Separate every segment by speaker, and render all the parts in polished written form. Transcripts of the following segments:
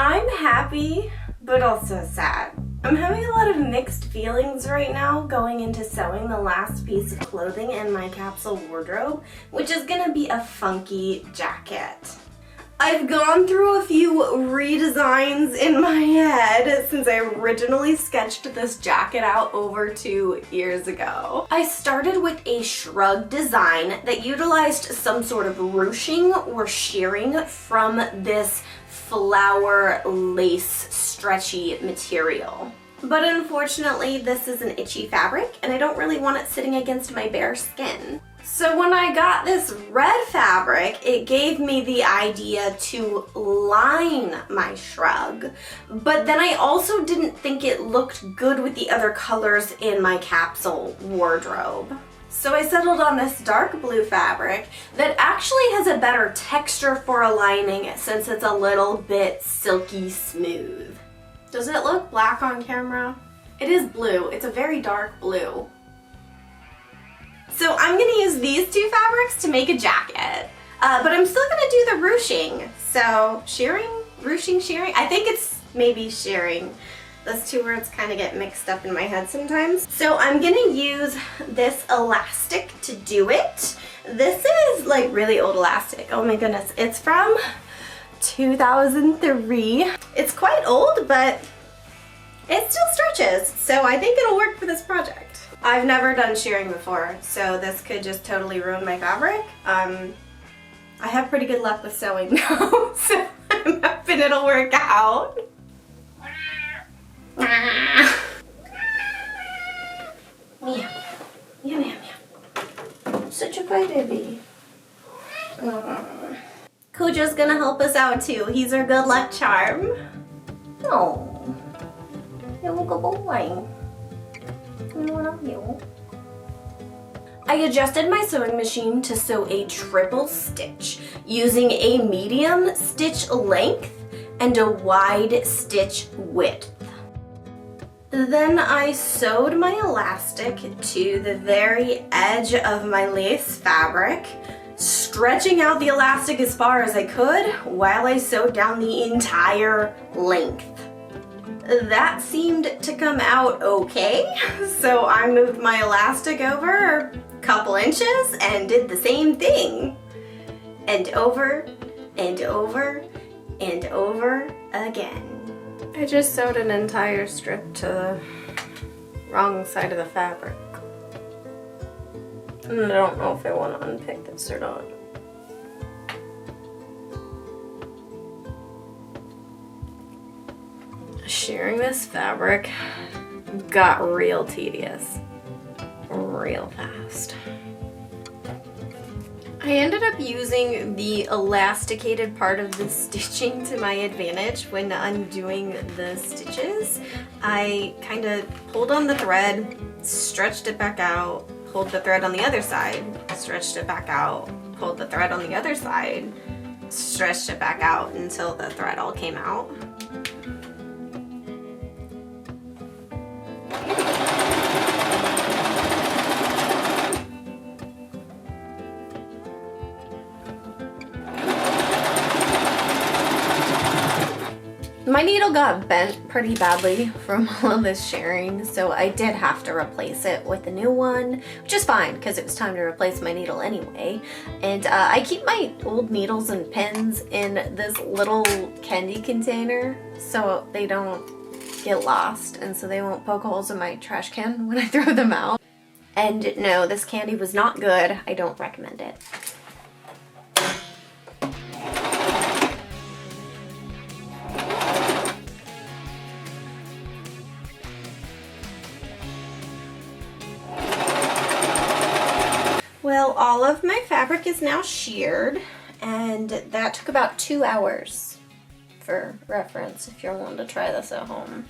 Speaker 1: I'm happy, but also sad. I'm having a lot of mixed feelings right now going into sewing the last piece of clothing in my capsule wardrobe, which is gonna be a funky jacket. I've gone through a few redesigns in my head since I originally sketched this jacket out over 2 years ago. I started with a shrug design that utilized some sort of ruching or shirring from this flower lace stretchy material. But unfortunately, this is an itchy fabric and I don't really want it sitting against my bare skin. So when I got this red fabric, it gave me the idea to line my shrug, but then I also didn't think it looked good with the other colors in my capsule wardrobe. So I settled on this dark blue fabric that actually has a better texture for aligning since it's a little bit silky smooth. Does it look black on camera? It is blue. It's a very dark blue. So I'm gonna use these two fabrics to make a jacket, but I'm still gonna do the ruching. So shirring, ruching, shirring. I think it's maybe shirring. Those two words kind of get mixed up in my head sometimes. So I'm gonna use this elastic to do it. This is like really old elastic. Oh my goodness, it's from 2003. It's quite old, but it still stretches. So I think it'll work for this project. I've never done shirring before, so this could just totally ruin my fabric. I have pretty good luck with sewing though, so I'm hoping it'll work out. Meow. Meow, meow, meow. Such a good baby. Couture's gonna help us out too. He's our good luck charm. Oh, you're a good boy. I adjusted my sewing machine to sew a triple stitch using a medium stitch length and a wide stitch width. Then I sewed my elastic to the very edge of my lace fabric, stretching out the elastic as far as I could while I sewed down the entire length. That seemed to come out okay, so I moved my elastic over a couple inches and did the same thing. And over, and over, and over again. I just sewed an entire strip to the wrong side of the fabric. And I don't know if I want to unpick this or not. Shirring this fabric got real tedious, real fast. I ended up using the elasticated part of the stitching to my advantage when undoing the stitches. I kind of pulled on the thread, stretched it back out, pulled the thread on the other side, stretched it back out, pulled the thread on the other side, stretched it back out until the thread all came out. My needle got bent pretty badly from all of this shirring, so I did have to replace it with a new one, which is fine because it was time to replace my needle anyway. And I keep my old needles and pins in this little candy container so they don't get lost and so they won't poke holes in my trash can when I throw them out. And no, this candy was not good. I don't recommend it. Well, all of my fabric is now shirred, and that took about 2 hours. For reference, if you're wanting to try this at home,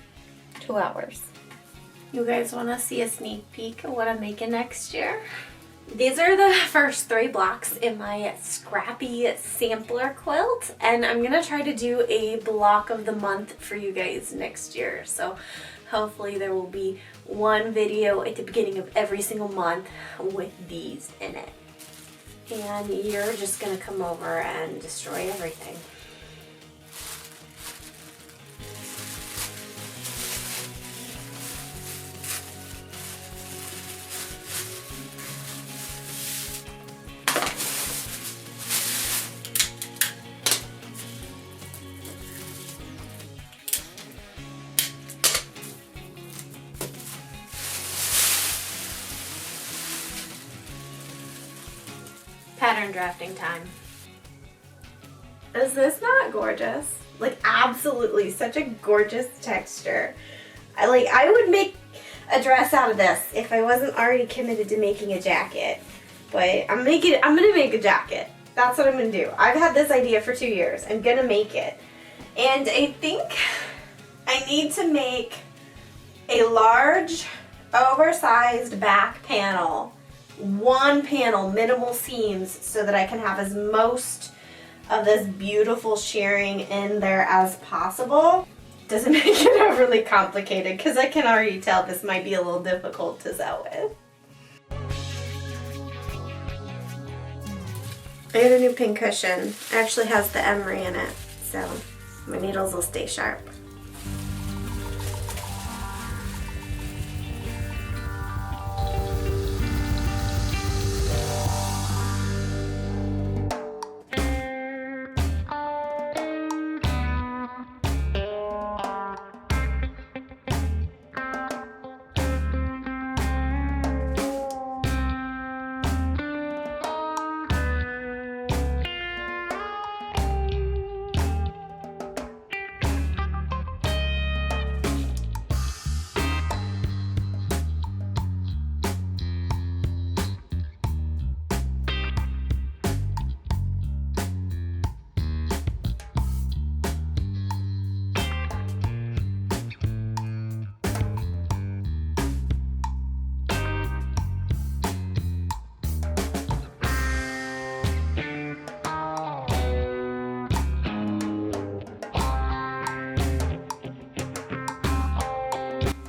Speaker 1: 2 hours. You guys want to see a sneak peek of what I'm making next year? These are the first 3 blocks in my scrappy sampler quilt, and I'm gonna try to do a block of the month for you guys next year. So hopefully there will be one video at the beginning of every single month with these in it. And you're just gonna come over and destroy everything. pattern drafting time. Is this not gorgeous? Like, absolutely, such a gorgeous texture. I would make a dress out of this if I wasn't already committed to making a jacket. But I'm gonna make a jacket. That's what I'm gonna do. I've had this idea for 2 years. I'm gonna make it. And I think I need to make a large, oversized back panel. One panel, minimal seams, so that I can have as most of this beautiful shirring in there as possible. Doesn't make it overly complicated, because I can already tell this might be a little difficult to sew with. I got a new pin cushion. It actually has the emery in it, so my needles will stay sharp.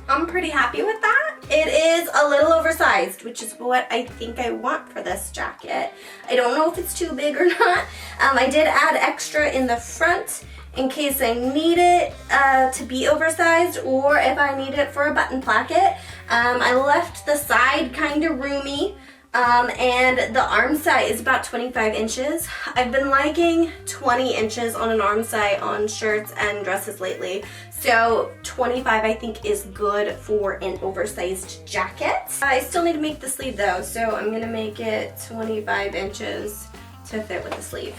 Speaker 1: I'm pretty happy with that. It is a little oversized, which is what I think I want for this jacket. I don't know if it's too big or not. I did add extra in the front in case I need it to be oversized, or if I need it for a button placket. I left the side kind of roomy, and the arm side is about 25 inches. I've been liking 20 inches on an arm side on shirts and dresses lately. So 25 I think is good for an oversized jacket. I still need to make the sleeve though, so I'm gonna make it 25 inches to fit with the sleeve.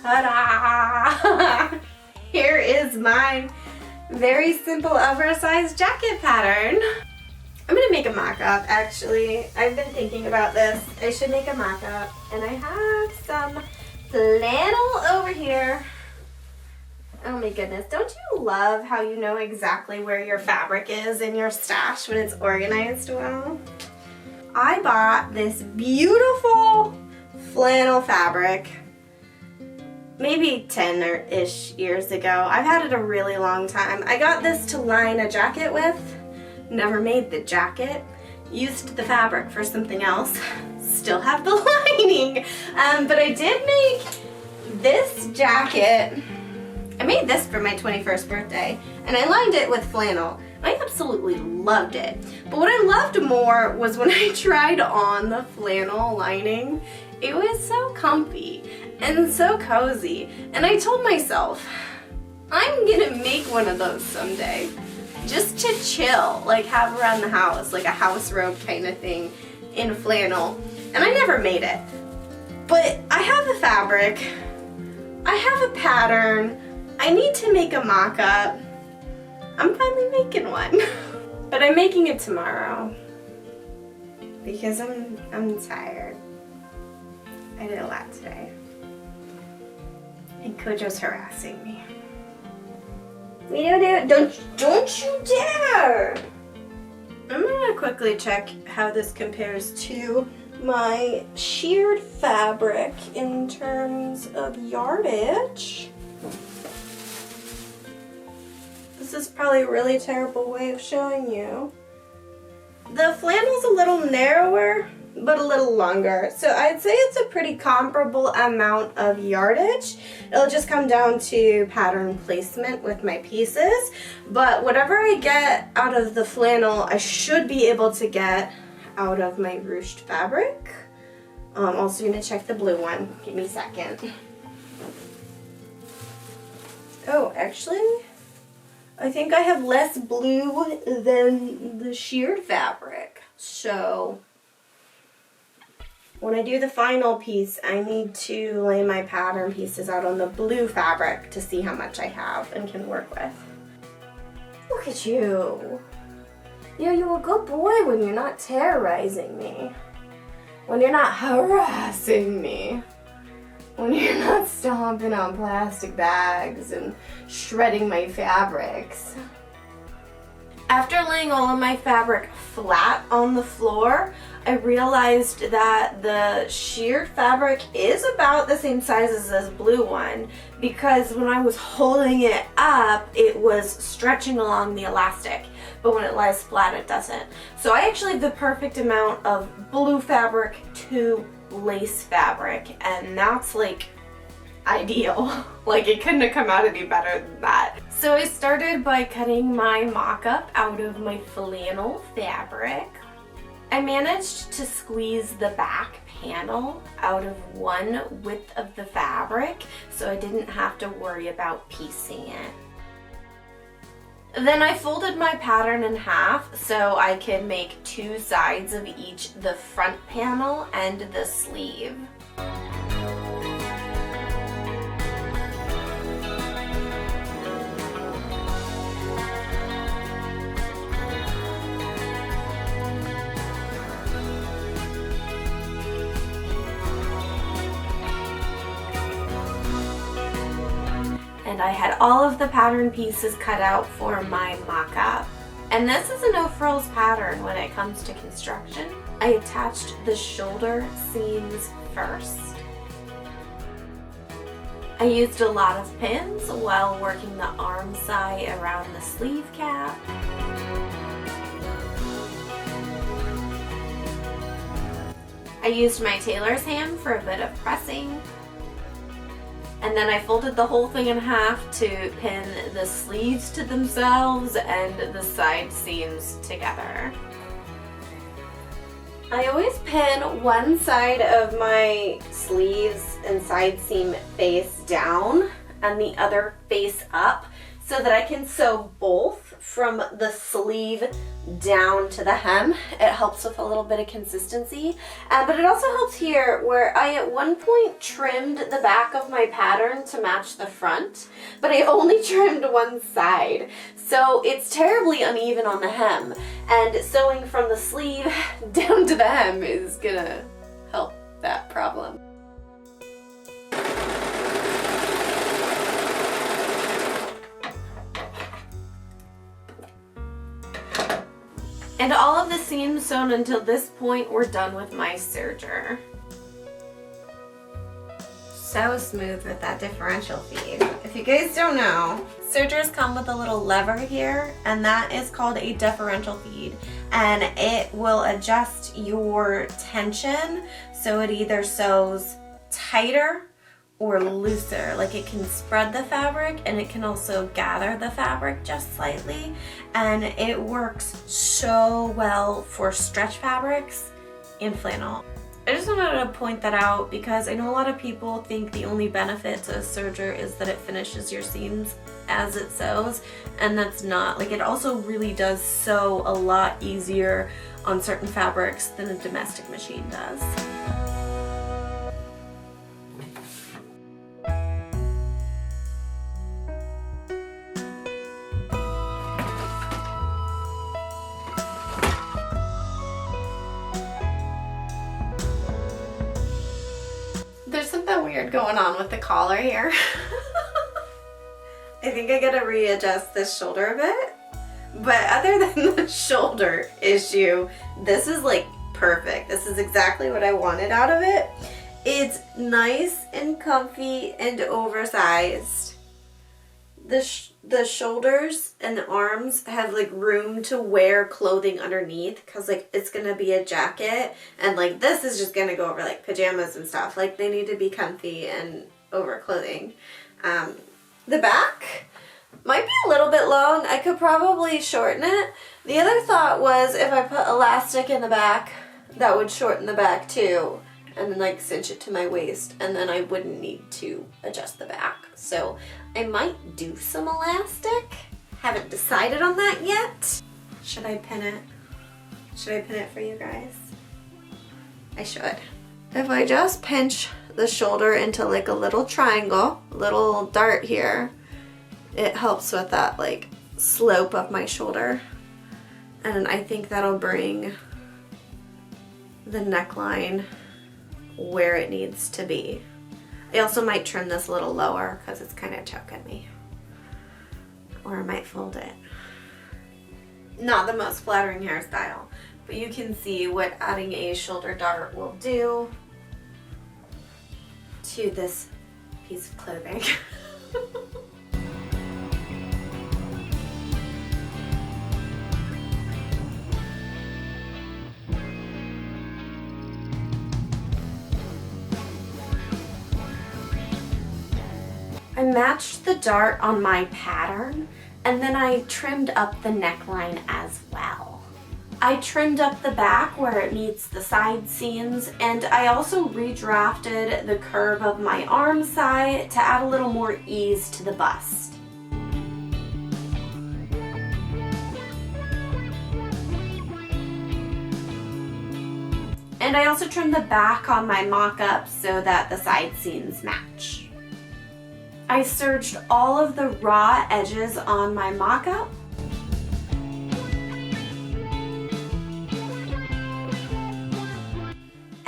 Speaker 1: Ta-da! Here is my very simple oversized jacket pattern. I'm gonna make a mock-up actually. I've been thinking about this. I should make a mock-up, and I have some flannel over here. Oh my goodness, don't you love how you know exactly where your fabric is in your stash when it's organized well? I bought this beautiful flannel fabric maybe 10-ish years ago. I've had it a really long time. I got this to line a jacket with. Never made the jacket. Used the fabric for something else. Still have the lining. But I did make this jacket. I made this for my 21st birthday, and I lined it with flannel. I absolutely loved it. But what I loved more was when I tried on the flannel lining. It was so comfy and so cozy. And I told myself, I'm gonna make one of those someday. Just to chill, like have around the house, like a house robe kind of thing in flannel. And I never made it. But I have the fabric, I have a pattern, I need to make a mock-up. I'm finally making one. But I'm making it tomorrow because I'm tired. I did a lot today. And Kojo's harassing me. Don't you dare! I'm gonna quickly check how this compares to my shirred fabric in terms of yardage. This is probably a really terrible way of showing you. The flannel's a little narrower, but a little longer. So I'd say it's a pretty comparable amount of yardage. It'll just come down to pattern placement with my pieces. But whatever I get out of the flannel, I should be able to get out of my ruched fabric. Also gonna check the blue one. Give me a second. Oh, actually, I think I have less blue than the shirred fabric. So when I do the final piece, I need to lay my pattern pieces out on the blue fabric to see how much I have and can work with. Look at you. You're a good boy when you're not terrorizing me. When you're not harassing me. When you're not stomping on plastic bags and shredding my fabrics. After laying all of my fabric flat on the floor, I realized that the shirred fabric is about the same size as this blue one, because when I was holding it up, it was stretching along the elastic, but when it lies flat, it doesn't. So I actually have the perfect amount of blue fabric to lace fabric, and that's like ideal. Like, it couldn't have come out any better than that. So I started by cutting my mock-up out of my flannel fabric. I managed to squeeze the back panel out of one width of the fabric, so I didn't have to worry about piecing it. Then I folded my pattern in half so I could make two sides of each, the front panel and the sleeve. And I had all of the pattern pieces cut out for my mock-up. And this is a no frills pattern when it comes to construction. I attached the shoulder seams first. I used a lot of pins while working the arm side around the sleeve cap. I used my tailor's hand for a bit of pressing. And then I folded the whole thing in half to pin the sleeves to themselves and the side seams together. I always pin one side of my sleeves and side seam face down and the other face up so that I can sew both from the sleeve down to the hem. It helps with a little bit of consistency, but it also helps here where I at one point trimmed the back of my pattern to match the front, but I only trimmed one side, so it's terribly uneven on the hem, and sewing from the sleeve down to the hem is gonna help that problem. And all of the seams sewn until this point were done with my serger. So smooth with that differential feed. If you guys don't know, sergers come with a little lever here, and that is called a differential feed. And it will adjust your tension so it either sews tighter or looser. Like, it can spread the fabric and it can also gather the fabric just slightly, and it works so well for stretch fabrics and flannel. I just wanted to point that out because I know a lot of people think the only benefit to a serger is that it finishes your seams as it sews, and that's not. Like, it also really does sew a lot easier on certain fabrics than a domestic machine does. There's something weird going on with the collar here. I think I gotta readjust this shoulder a bit. But other than the shoulder issue, this is like perfect. This is exactly what I wanted out of it. It's nice and comfy and oversized. The shoulders and the arms have like room to wear clothing underneath, because like it's gonna be a jacket, and like this is just gonna go over like pajamas and stuff. Like, they need to be comfy and over clothing. The back might be a little bit long. I could probably shorten it. The other thought was if I put elastic in the back, that would shorten the back too.
Speaker 2: and then like cinch it to my waist, and then I wouldn't need to adjust the back. So I might do some elastic. Haven't decided on that yet. Should I pin it? Should I pin it for you guys? I should. If I just pinch the shoulder into like a little triangle, little dart here, it helps with that like slope of my shoulder. And I think that'll bring the neckline where it needs to be. I also might trim this a little lower because it's kind of choking me. Or I might fold it. Not the most flattering hairstyle, but you can see what adding a shoulder dart will do to this piece of clothing. I matched the dart on my pattern, and then I trimmed up the neckline as well. I trimmed up the back where it meets the side seams, and I also redrafted the curve of my arm side to add a little more ease to the bust. And I also trimmed the back on my mock-up so that the side seams match. I serged all of the raw edges on my mock-up.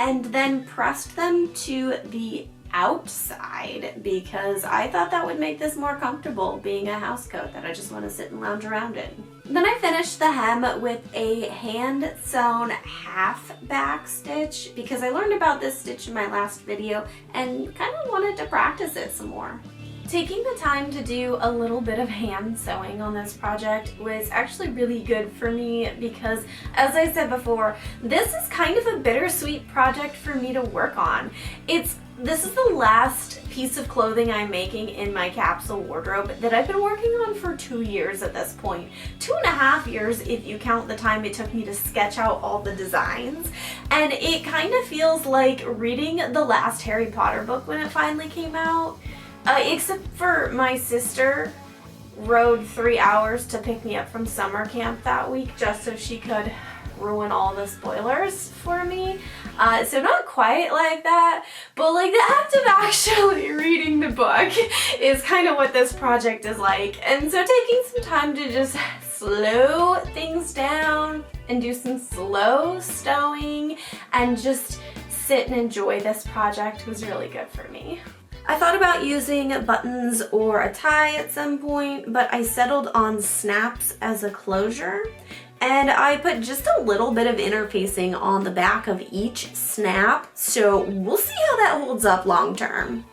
Speaker 2: And then pressed them to the outside because I thought that would make this more comfortable, being a house coat that I just want to sit and lounge around in. Then I finished the hem with a hand sewn half back stitch because I learned about this stitch in my last video and kind of wanted to practice it some more. Taking the time to do a little bit of hand sewing on this project was actually really good for me because, as I said before, this is kind of a bittersweet project for me to work on. This is the last piece of clothing I'm making in my capsule wardrobe that I've been working on for 2 years at this point. 2.5 years if you count the time it took me to sketch out all the designs. And it kind of feels like reading the last Harry Potter book when it finally came out. Except for my sister rode 3 hours to pick me up from summer camp that week just so she could ruin all the spoilers for me. So not quite like that, but like the act of actually reading the book is kind of what this project is like. And so taking some time to just slow things down and do some slow stowing and just sit and enjoy this project was really good for me. I thought about using buttons or a tie at some point, but I settled on snaps as a closure. And I put just a little bit of interfacing on the back of each snap, so we'll see how that holds up long term.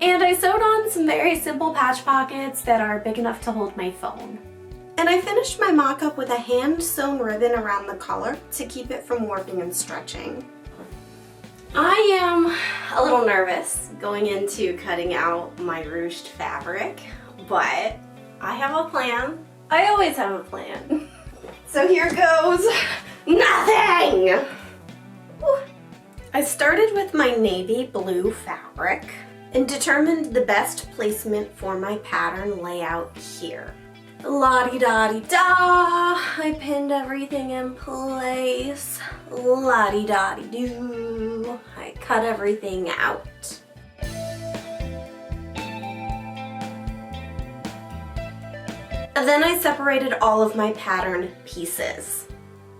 Speaker 2: And I sewed on some very simple patch pockets that are big enough to hold my phone. And I finished my mock-up with a hand-sewn ribbon around the collar to keep it from warping and stretching. I am a little nervous going into cutting out my ruched fabric, but I have a plan. I always have a plan. So here goes nothing! Whew. I started with my navy blue fabric and determined the best placement for my pattern layout here. La-di-da-di-da, I pinned everything in place. La-di-da-di-do, I cut everything out. Then I separated all of my pattern pieces.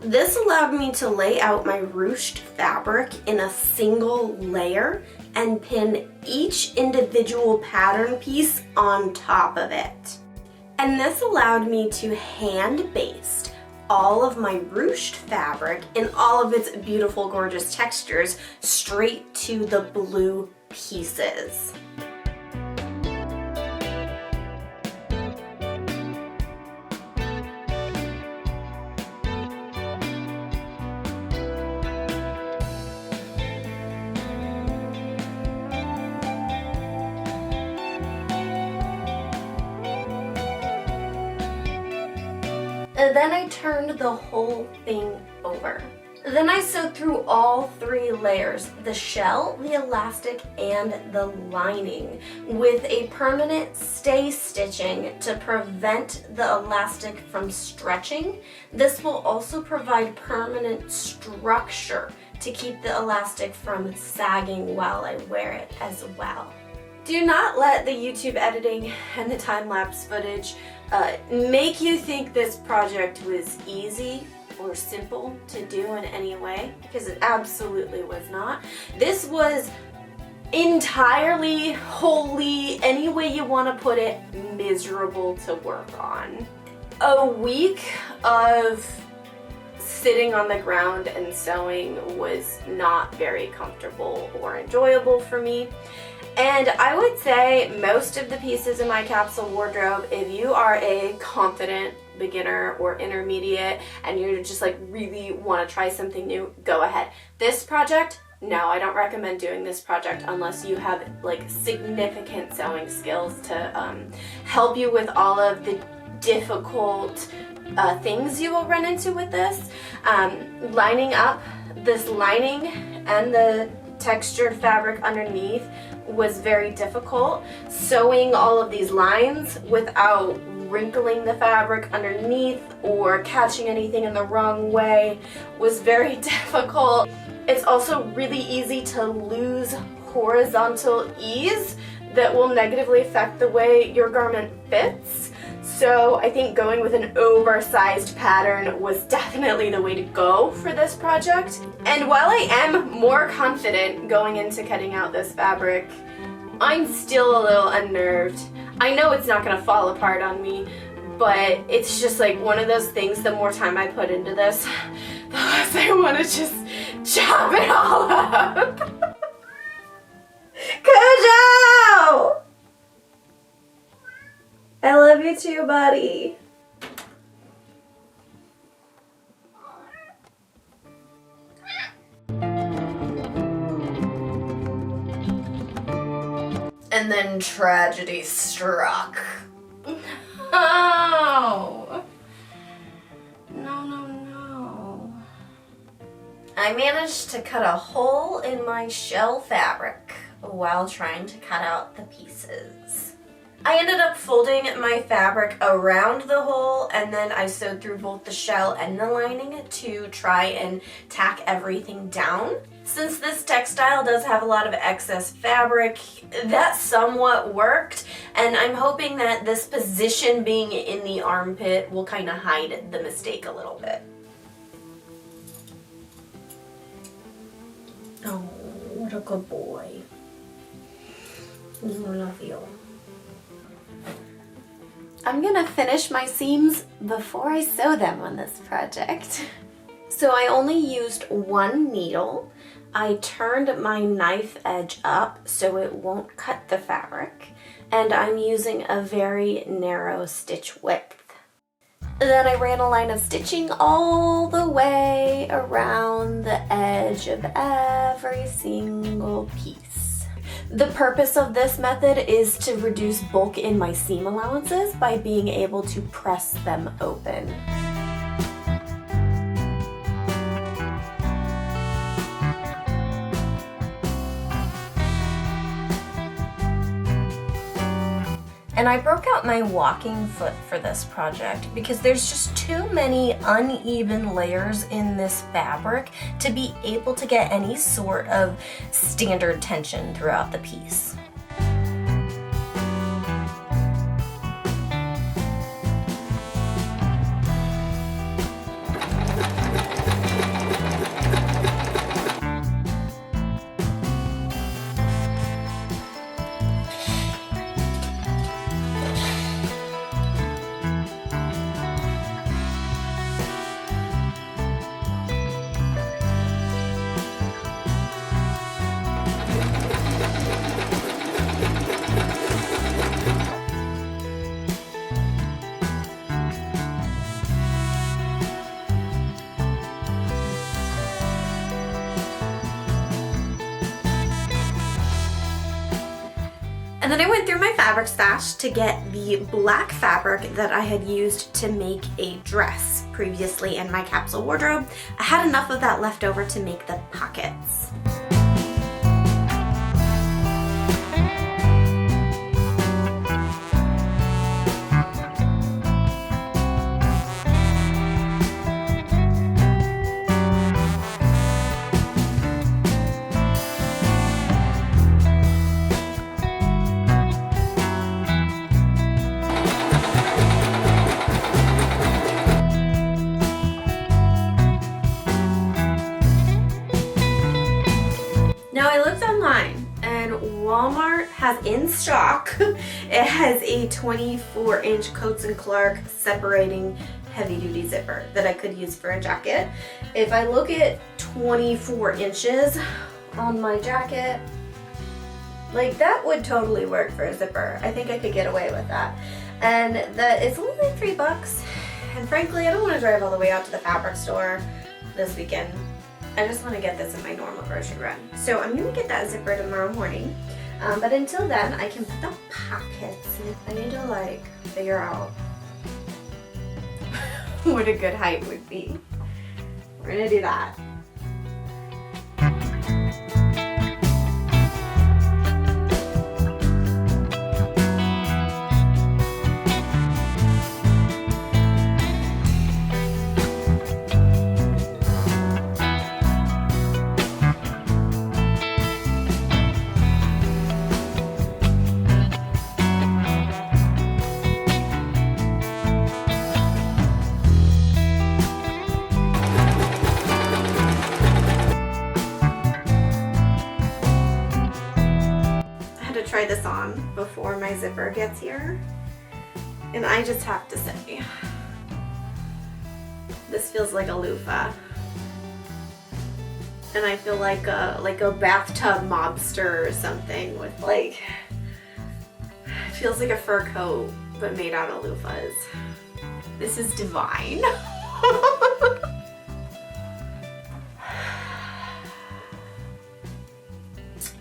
Speaker 2: This allowed me to lay out my ruched fabric in a single layer and pin each individual pattern piece on top of it. And this allowed me to hand baste all of my ruched fabric in all of its beautiful, gorgeous textures straight to the blue pieces. And then I turned the whole thing over. Then I sewed through all 3 layers, the shell, the elastic, and the lining, with a permanent stay stitching to prevent the elastic from stretching. This will also provide permanent structure to keep the elastic from sagging while I wear it as well. Do not let the YouTube editing and the time-lapse footage make you think this project was easy or simple to do in any way, because it absolutely was not. This was entirely, wholly, any way you want to put it, miserable to work on. A week of sitting on the ground and sewing was not very comfortable or enjoyable for me. And I would say most of the pieces in my capsule wardrobe, if you are a confident beginner or intermediate and you're just like really want to try something new, go ahead. This project, no, I don't recommend doing this project unless you have like significant sewing skills to help you with all of the difficult things you will run into with this. Lining up this lining and the textured fabric underneath was very difficult. Sewing all of these lines without wrinkling the fabric underneath or catching anything in the wrong way was very difficult. It's also really easy to lose horizontal ease that will negatively affect the way your garment fits. So I think going with an oversized pattern was definitely the way to go for this project. And while I am more confident going into cutting out this fabric, I'm still a little unnerved. I know it's not gonna fall apart on me, but it's just like one of those things, the more time I put into this, the less I wanna just chop it all up. Kojo! I love you too, buddy. And then tragedy struck. Oh! No. I managed to cut a hole in my shell fabric while trying to cut out the pieces. I ended up folding my fabric around the hole, and then I sewed through both the shell and the lining to try and tack everything down. Since this textile does have a lot of excess fabric, that somewhat worked, and I'm hoping that this position being in the armpit will kind of hide the mistake a little bit. Oh, what a good boy. I love you. I'm gonna finish my seams before I sew them on this project. So I only used 1 needle. I turned my knife edge up so it won't cut the fabric, and I'm using a very narrow stitch width. Then I ran a line of stitching all the way around the edge of every single piece. The purpose of this method is to reduce bulk in my seam allowances by being able to press them open. And I broke out my walking foot for this project because there's just too many uneven layers in this fabric to be able to get any sort of standard tension throughout the piece. And then I went through my fabric stash to get the black fabric that I had used to make a dress previously in my capsule wardrobe. I had enough of that left over to make the pockets. Now I looked online and Walmart has in stock, it has a 24-inch Coats & Clark separating heavy-duty zipper that I could use for a jacket. If I look at 24 inches on my jacket, like that would totally work for a zipper. I think I could get away with that. And that it's only like $3. And frankly, I don't want to drive all the way out to the fabric store this weekend. I just want to get this in my normal grocery run. So I'm going to get that zipper tomorrow morning. But until then, I can put the pockets. I need to like figure out what a good height would be. We're going to do that. Try this on before my zipper gets here, and I just have to say this feels like a loofah, and I feel like a bathtub mobster or something with like, it feels like a fur coat but made out of loofahs. This is divine.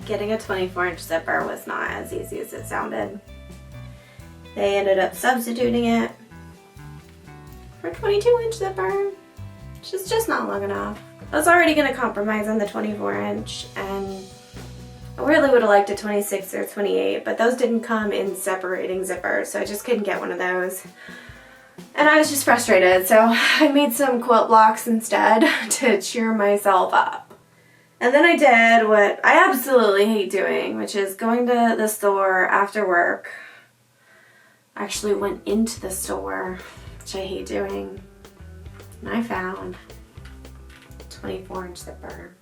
Speaker 2: Getting a 24-inch zipper was not as easy as it sounded. They ended up substituting it for a 22-inch zipper, which is just not long enough. I was already going to compromise on the 24-inch, and I really would have liked a 26 or 28, but those didn't come in separating zippers, so I just couldn't get one of those. And I was just frustrated, so I made some quilt blocks instead to cheer myself up. And then I did what I absolutely hate doing, which is going to the store after work. I actually went into the store, which I hate doing, and I found a 24-inch zipper.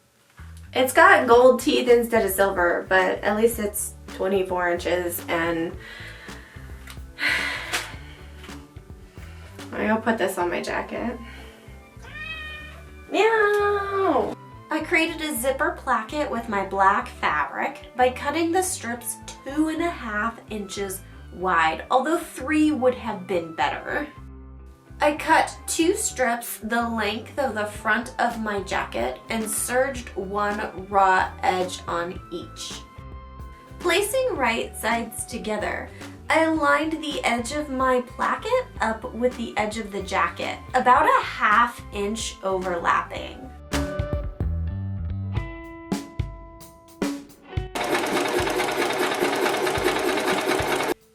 Speaker 2: It's got gold teeth instead of silver, but at least it's 24 inches, and I'll put this on my jacket. Meow! I created a zipper placket with my black fabric by cutting the strips 2.5 inches wide, although 3 would have been better. I cut 2 strips the length of the front of my jacket and serged 1 raw edge on each. Placing right sides together, I aligned the edge of my placket up with the edge of the jacket, about a 1/2 inch overlapping.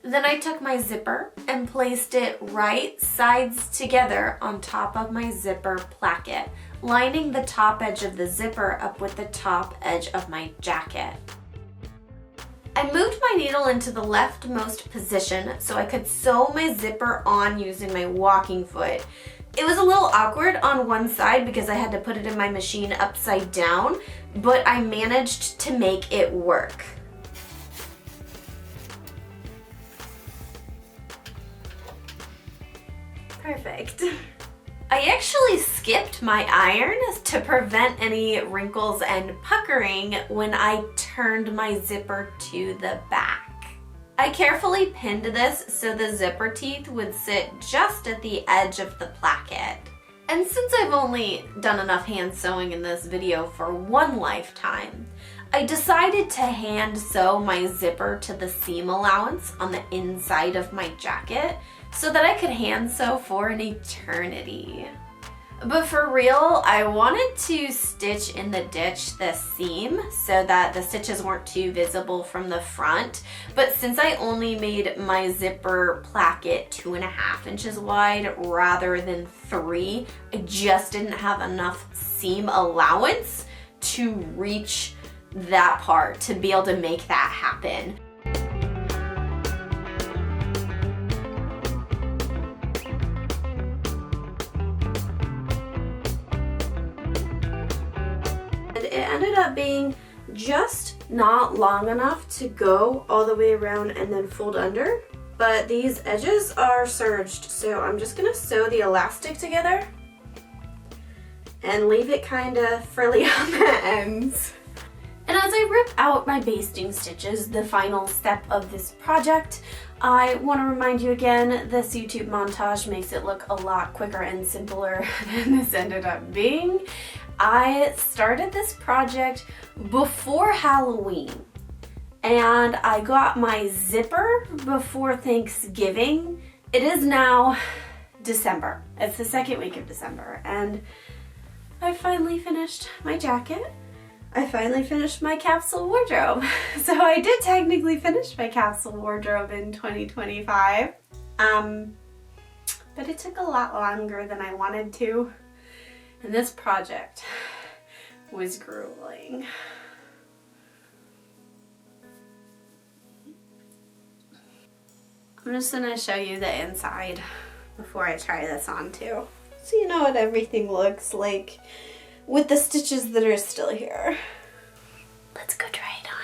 Speaker 2: Then I took my zipper and placed it right sides together on top of my zipper placket, lining the top edge of the zipper up with the top edge of my jacket. I moved my needle into the leftmost position so I could sew my zipper on using my walking foot. It was a little awkward on one side because I had to put it in my machine upside down, but I managed to make it work. Perfect. I actually skipped my iron to prevent any wrinkles and puckering when I turned my zipper to the back. I carefully pinned this so the zipper teeth would sit just at the edge of the placket. And since I've only done enough hand sewing in this video for one lifetime, I decided to hand sew my zipper to the seam allowance on the inside of my jacket so that I could hand sew for an eternity. But for real, I wanted to stitch in the ditch the seam so that the stitches weren't too visible from the front. But since I only made my zipper placket 2.5 inches wide rather than 3, I just didn't have enough seam allowance to reach that part to be able to make that happen. It ended up being just not long enough to go all the way around and then fold under, but these edges are serged, so I'm just gonna sew the elastic together and leave it kind of frilly on the ends. And as I rip out my basting stitches, the final step of this project, I want to remind you again, this YouTube montage makes it look a lot quicker and simpler than this ended up being. I started this project before Halloween, and I got my zipper before Thanksgiving. It is now December. It's the second week of December, and I finally finished my jacket. I finally finished my capsule wardrobe. So I did technically finish my capsule wardrobe in 2025, but it took a lot longer than I wanted to, and this project was grueling. I'm just gonna show you the inside before I try this on too, so you know what everything looks like with the stitches that are still here. Let's go try it on.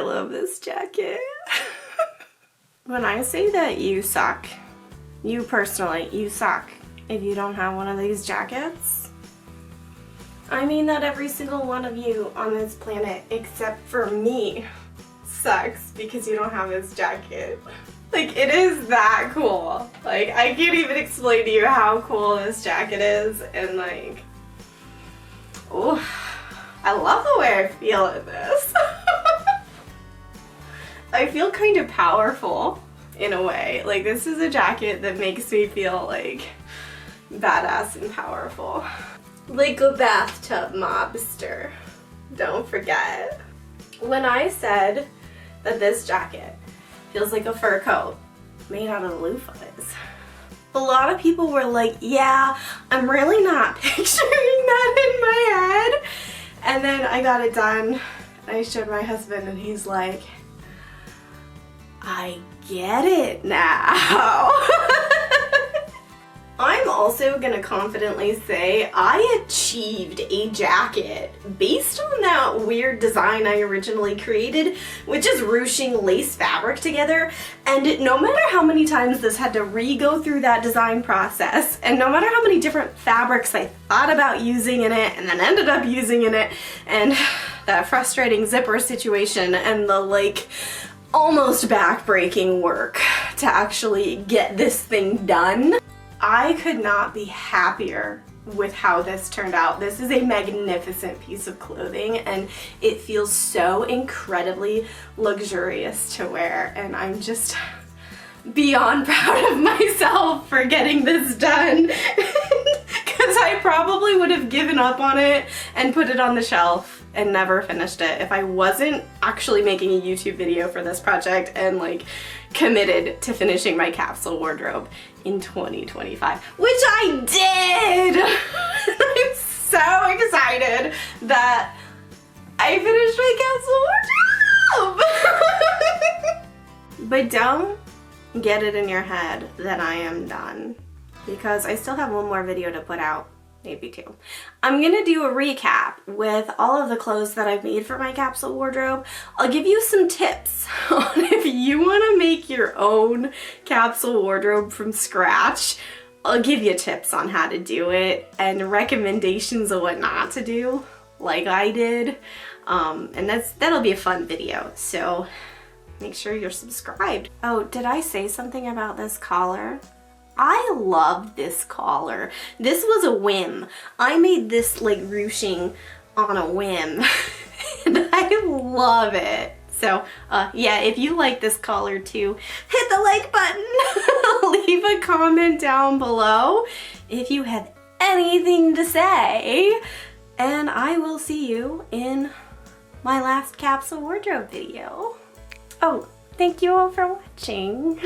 Speaker 1: love this jacket. When I say that you suck, you personally, you suck if you don't have one of these jackets. I mean that every single one of you on this planet, except for me, sucks because you don't have this jacket. Like, it is that cool. Like, I can't even explain to you how cool this jacket is, and like, oh, I love the way I feel in this. I feel kind of powerful in a way. Like, this is a jacket that makes me feel like badass and powerful. Like a bathtub mobster. Don't forget. When I said that this jacket feels like a fur coat made out of loofahs, a lot of people were like, yeah, I'm really not picturing that in my head. And then I got it done and I showed my husband and he's like, I get it now. I'm also gonna confidently say I achieved a jacket based on that weird design I originally created, which is ruching lace fabric together. And no matter how many times this had to re-go through that design process, and no matter how many different fabrics I thought about using in it and then ended up using in it, and that frustrating zipper situation and the like almost back-breaking work to actually get this thing done, I could not be happier with how this turned out. This is a magnificent piece of clothing and it feels so incredibly luxurious to wear, and I'm just beyond proud of myself for getting this done because I probably would have given up on it and put it on the shelf and never finished it if I wasn't actually making a YouTube video for this project and like committed to finishing my capsule wardrobe in 2025, which I did. I'm so excited that I finished my capsule wardrobe. But don't get it in your head that I am done, because I still have one more video to put out. Maybe two. I'm gonna do a recap with all of the clothes that I've made for my capsule wardrobe. I'll give you some tips on if you want to make your own capsule wardrobe from scratch. I'll give you tips on how to do it and recommendations of what not to do, like I did. And that'll be a fun video, so make sure you're subscribed. Oh, did I say something about this collar? I love this collar. This was a whim. I made this like ruching on a whim and I love it. So yeah, if you like this collar too, hit the like button. Leave a comment down below if you have anything to say, and I will see you in my last capsule wardrobe video. Oh, thank you all for watching.